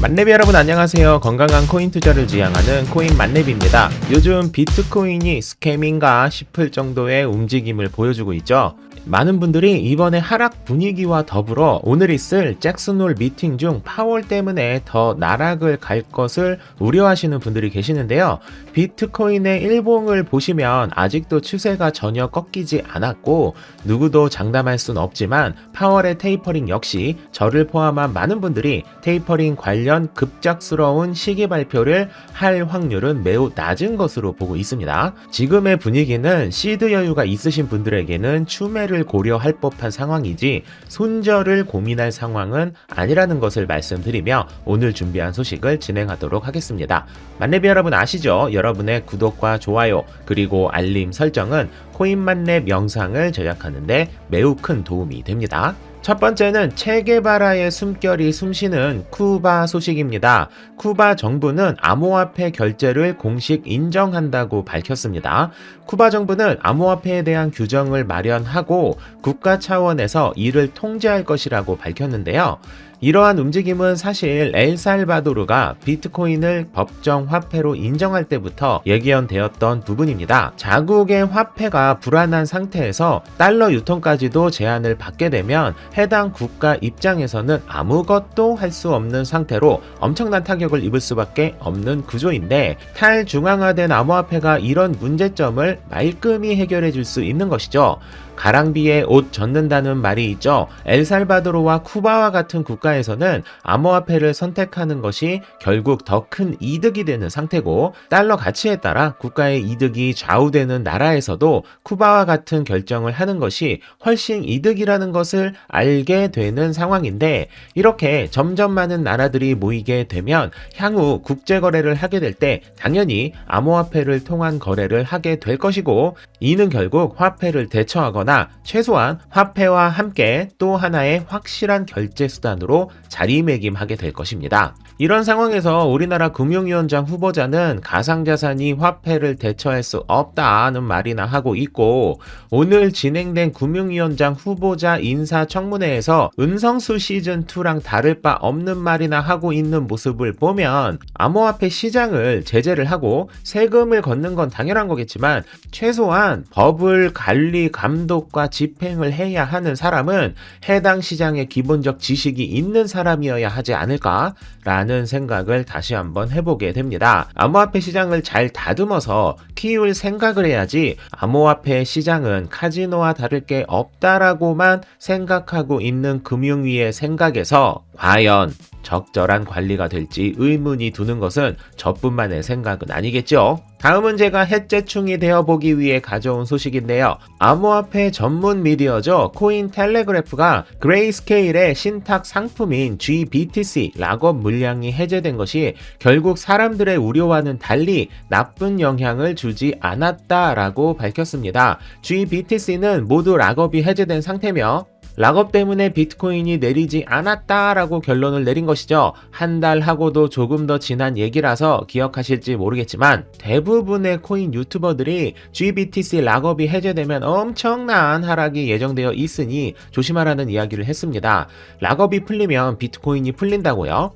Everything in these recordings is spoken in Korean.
만렙 여러분 안녕하세요. 건강한 코인 투자를 지향하는 코인 만렙입니다. 요즘 비트코인이 스캐밍가 싶을 정도의 움직임을 보여주고 있죠. 많은 분들이 이번에 하락 분위기와 더불어 오늘 있을 잭슨홀 미팅 중 파월 때문에 더 나락을 갈 것을 우려하시는 분들이 계시는데요. 비트코인의 일봉을 보시면 아직도 추세가 전혀 꺾이지 않았고 누구도 장담할 순 없지만 파월의 테이퍼링 역시 저를 포함한 많은 분들이 테이퍼링 관련 급작스러운 시기 발표를 할 확률은 매우 낮은 것으로 보고 있습니다. 지금의 분위기는 시드 여유가 있으신 분들에게는 추매를 고려할 법한 상황이지 손절을 고민할 상황은 아니라는 것을 말씀드리며 오늘 준비한 소식을 진행하도록 하겠습니다. 만렙 여러분 아시죠? 여러분의 구독과 좋아요 그리고 알림 설정은 코인만렙 영상을 제작하는데 매우 큰 도움이 됩니다. 첫 번째는 체게바라의 숨결이 숨쉬는 쿠바 소식입니다. 쿠바 정부는 암호화폐 결제를 공식 인정한다고 밝혔습니다. 쿠바 정부는 암호화폐에 대한 규정을 마련하고 국가 차원에서 이를 통제할 것이라고 밝혔는데요. 이러한 움직임은 사실 엘살바도르가 비트코인을 법정 화폐로 인정할 때부터 예견되었던 부분입니다. 자국의 화폐가 불안한 상태에서 달러 유통까지도 제한을 받게 되면 해당 국가 입장에서는 아무것도 할 수 없는 상태로 엄청난 타격을 입을 수밖에 없는 구조인데 탈중앙화된 암호화폐가 이런 문제점을 말끔히 해결해 줄 수 있는 것이죠. 가랑비에 옷 젖는다는 말이 있죠. 엘살바도르와 쿠바와 같은 국가에서는 암호화폐를 선택하는 것이 결국 더 큰 이득이 되는 상태고 달러 가치에 따라 국가의 이득이 좌우되는 나라에서도 쿠바와 같은 결정을 하는 것이 훨씬 이득이라는 것을 알게 되는 상황인데 이렇게 점점 많은 나라들이 모이게 되면 향후 국제거래를 하게 될 때 당연히 암호화폐를 통한 거래를 하게 될 것이고 이는 결국 화폐를 대처하거나 최소한 화폐와 함께 또 하나의 확실한 결제 수단으로 자리매김하게 될 것입니다. 이런 상황에서 우리나라 금융위원장 후보자는 가상자산이 화폐를 대처할 수 없다는 말이나 하고 있고 오늘 진행된 금융위원장 후보자 인사청문회에서 은성수 시즌2랑 다를 바 없는 말이나 하고 있는 모습을 보면 암호화폐 시장을 제재를 하고 세금을 걷는 건 당연한 거겠지만 최소한 법을 관리 감독과 집행을 해야 하는 사람은 해당 시장의 기본적 지식이 있는 사람이어야 하지 않을까라는 생각을 다시 한번 해보게 됩니다. 암호화폐 시장을 잘 다듬어서 키울 생각을 해야지 암호화폐 시장은 카지노와 다를 게 없다라고만 생각하고 있는 금융위의 생각에서 과연 적절한 관리가 될지 의문이 드는 것은 저뿐만의 생각은 아니겠죠. 다음은 제가 해째충이 되어보기 위해 가져온 소식인데요. 암호화폐 전문 미디어죠. 코인텔레그래프가 그레이스케일의 신탁 상품인 GBTC 락업 물량이 해제된 것이 결국 사람들의 우려와는 달리 나쁜 영향을 주지 않았다라고 밝혔습니다. GBTC는 모두 락업이 해제된 상태며 락업 때문에 비트코인이 내리지 않았다라고 결론을 내린 것이죠. 한 달 하고도 조금 더 지난 얘기라서 기억하실지 모르겠지만 대부분의 코인 유튜버들이 GBTC 락업이 해제되면 엄청난 하락이 예정되어 있으니 조심하라는 이야기를 했습니다. 락업이 풀리면 비트코인이 풀린다고요?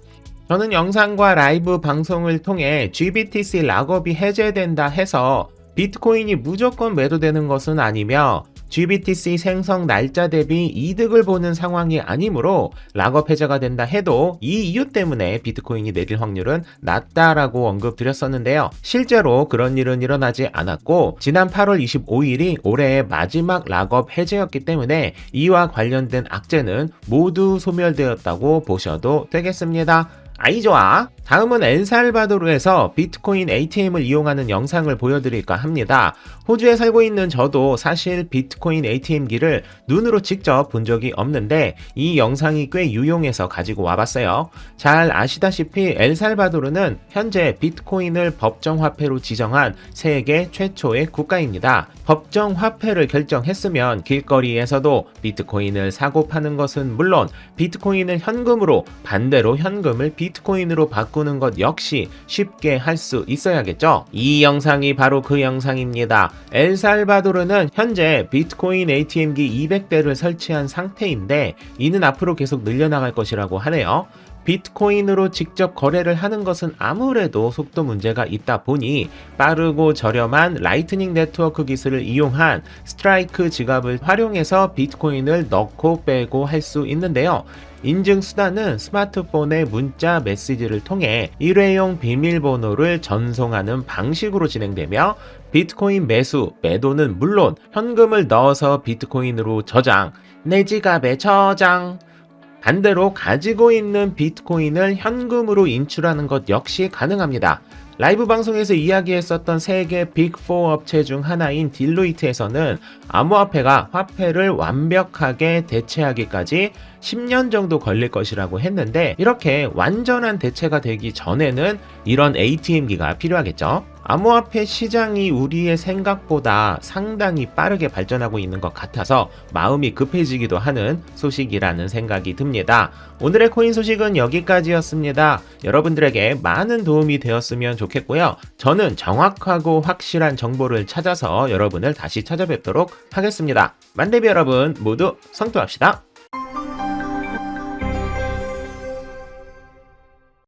저는 영상과 라이브 방송을 통해 GBTC 락업이 해제된다 해서 비트코인이 무조건 매도되는 것은 아니며 GBTC 생성 날짜 대비 이득을 보는 상황이 아니므로 락업 해제가 된다 해도 이 이유 때문에 비트코인이 내릴 확률은 낮다라고 언급드렸었는데요. 실제로 그런 일은 일어나지 않았고 지난 8월 25일이 올해의 마지막 락업 해제였기 때문에 이와 관련된 악재는 모두 소멸되었다고 보셔도 되겠습니다. 아이 좋아. 다음은 엘살바도르에서 비트코인 ATM을 이용하는 영상을 보여드릴까 합니다. 호주에 살고 있는 저도 사실 비트코인 ATM기를 눈으로 직접 본 적이 없는데 이 영상이 꽤 유용해서 가지고 와봤어요. 잘 아시다시피 엘살바도르는 현재 비트코인을 법정화폐로 지정한 세계 최초의 국가입니다. 법정화폐를 결정했으면 길거리에서도 비트코인을 사고 파는 것은 물론 비트코인을 현금으로 반대로 현금을 비트코인으로 바꾸는 것 역시 쉽게 할 수 있어야겠죠. 이 영상이 바로 그 영상입니다. 엘살바도르는 현재 비트코인 ATM기 200대를 설치한 상태인데 이는 앞으로 계속 늘려나갈 것이라고 하네요. 비트코인으로 직접 거래를 하는 것은 아무래도 속도 문제가 있다 보니 빠르고 저렴한 라이트닝 네트워크 기술을 이용한 스트라이크 지갑을 활용해서 비트코인을 넣고 빼고 할 수 있는데요. 인증 수단은 스마트폰의 문자 메시지를 통해 일회용 비밀번호를 전송하는 방식으로 진행되며 비트코인 매수, 매도는 물론 현금을 넣어서 비트코인으로 저장, 내 지갑에 저장, 반대로 가지고 있는 비트코인을 현금으로 인출하는 것 역시 가능합니다. 라이브 방송에서 이야기했었던 세계 빅4 업체 중 하나인 딜로이트에서는 암호화폐가 화폐를 완벽하게 대체하기까지 10년 정도 걸릴 것이라고 했는데, 이렇게 완전한 대체가 되기 전에는 이런 ATM기가 필요하겠죠. 암호화폐 시장이 우리의 생각보다 상당히 빠르게 발전하고 있는 것 같아서 마음이 급해지기도 하는 소식이라는 생각이 듭니다. 오늘의 코인 소식은 여기까지였습니다. 여러분들에게 많은 도움이 되었으면 좋겠고요. 저는 정확하고 확실한 정보를 찾아서 여러분을 다시 찾아뵙도록 하겠습니다. 만데비 여러분 모두 성투합시다.